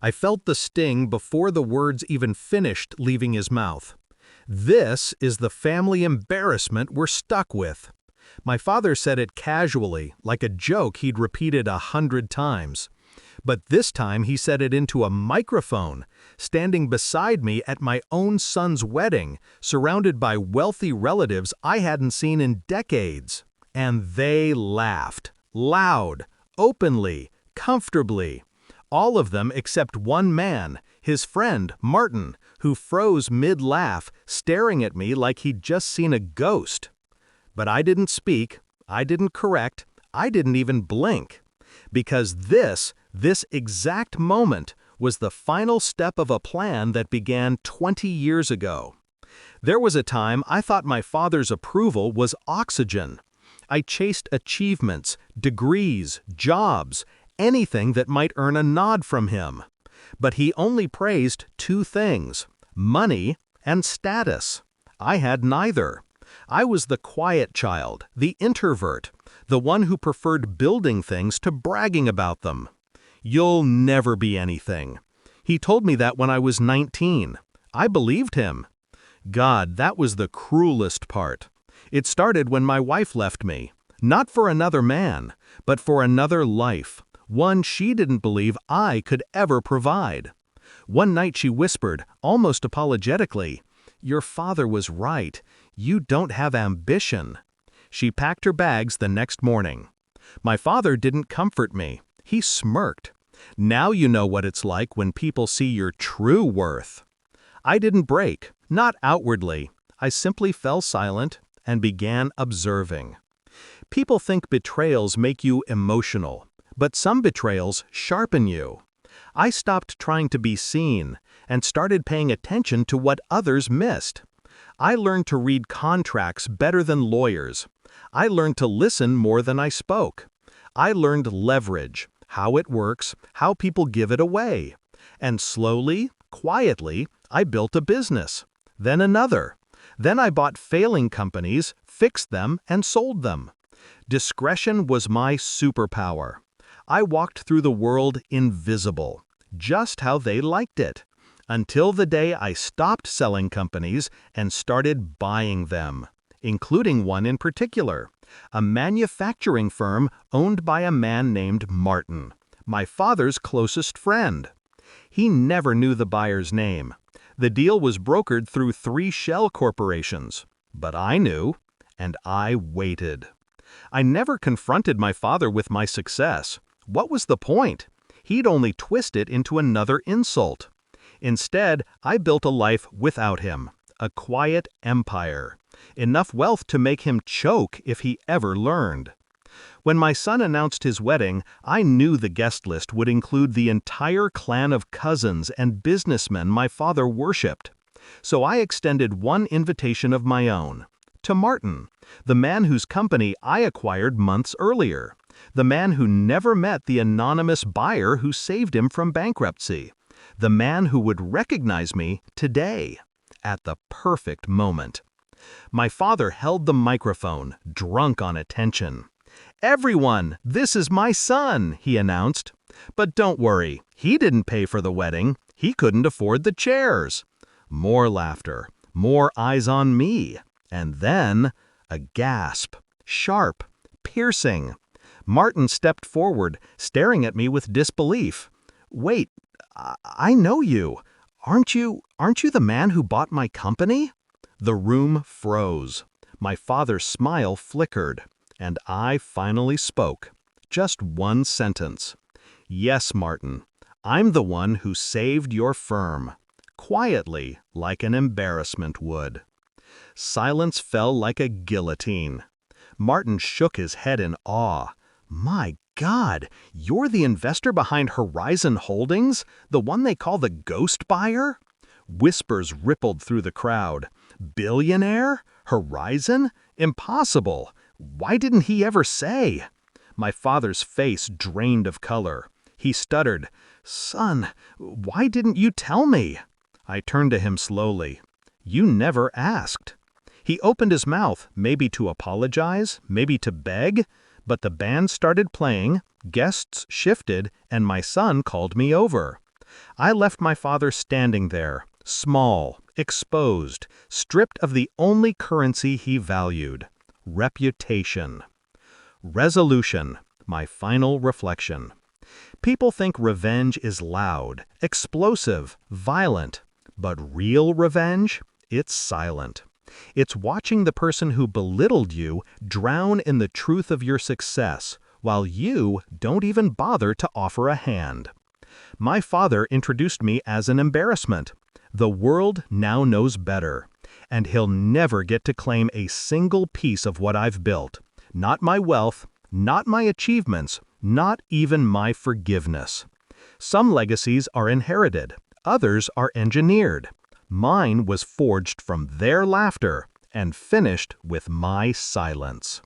I felt the sting before the words even finished leaving his mouth. This is the family embarrassment we're stuck with. My father said it casually, like a joke he'd repeated 100 times. But this time he said it into a microphone, standing beside me at my own son's wedding, surrounded by wealthy relatives I hadn't seen in decades. And they laughed, loud, openly, comfortably. All of them except one man, his friend, Martin, who froze mid-laugh, staring at me like he'd just seen a ghost. But I didn't speak, I didn't correct, I didn't even blink. Because this exact moment was the final step of a plan that began 20 years ago. There was a time I thought my father's approval was oxygen. I chased achievements, degrees, jobs, anything that might earn a nod from him. But he only praised two things: money and status. I had neither. I was the quiet child, the introvert, the one who preferred building things to bragging about them. "You'll never be anything." He told me that when I was 19. I believed him. God, that was the cruelest part. It started when my wife left me, not for another man, but for another life, one she didn't believe I could ever provide. One night she whispered, almost apologetically, "Your father was right. You don't have ambition." She packed her bags the next morning. My father didn't comfort me. He smirked. "Now you know what it's like when people see your true worth." I didn't break, not outwardly. I simply fell silent and began observing. People think betrayals make you emotional, but some betrayals sharpen you. I stopped trying to be seen and started paying attention to what others missed. I learned to read contracts better than lawyers. I learned to listen more than I spoke. I learned leverage, how it works, how people give it away. And slowly, quietly, I built a business. Then another. Then I bought failing companies, fixed them, and sold them. Discretion was my superpower. I walked through the world invisible, just how they liked it, until the day I stopped selling companies and started buying them, including one in particular, a manufacturing firm owned by a man named Martin, my father's closest friend. He never knew the buyer's name. The deal was brokered through 3 shell corporations. But I knew, and I waited. I never confronted my father with my success. What was the point? He'd only twist it into another insult. Instead, I built a life without him, a quiet empire, enough wealth to make him choke if he ever learned. When my son announced his wedding, I knew the guest list would include the entire clan of cousins and businessmen my father worshipped. So I extended one invitation of my own. To Martin, the man whose company I acquired months earlier. The man who never met the anonymous buyer who saved him from bankruptcy. The man who would recognize me today, at the perfect moment. My father held the microphone, drunk on attention. "Everyone, this is my son," he announced. "But don't worry, he didn't pay for the wedding. He couldn't afford the chairs." More laughter, more eyes on me, and then a gasp, sharp, piercing. Martin stepped forward, staring at me with disbelief. "Wait, I know you. Aren't you the man who bought my company?" The room froze. My father's smile flickered, and I finally spoke. Just one sentence. "Yes, Martin, I'm the one who saved your firm." Quietly, like an embarrassment would. Silence fell like a guillotine. Martin shook his head in awe. "My God, you're the investor behind Horizon Holdings? The one they call the ghost buyer?" Whispers rippled through the crowd. "Billionaire? Horizon? Impossible! Why didn't he ever say?" My father's face drained of color. He stuttered, "Son, why didn't you tell me?" I turned to him slowly. "You never asked." He opened his mouth, maybe to apologize, maybe to beg, but the band started playing, guests shifted, and my son called me over. I left my father standing there, small, exposed, stripped of the only currency he valued: reputation. Resolution, my final reflection. People think revenge is loud, explosive, violent. But real revenge? It's silent. It's watching the person who belittled you drown in the truth of your success, while you don't even bother to offer a hand. My father introduced me as an embarrassment. The world now knows better, and he'll never get to claim a single piece of what I've built. Not my wealth, not my achievements, not even my forgiveness. Some legacies are inherited, others are engineered. Mine was forged from their laughter and finished with my silence.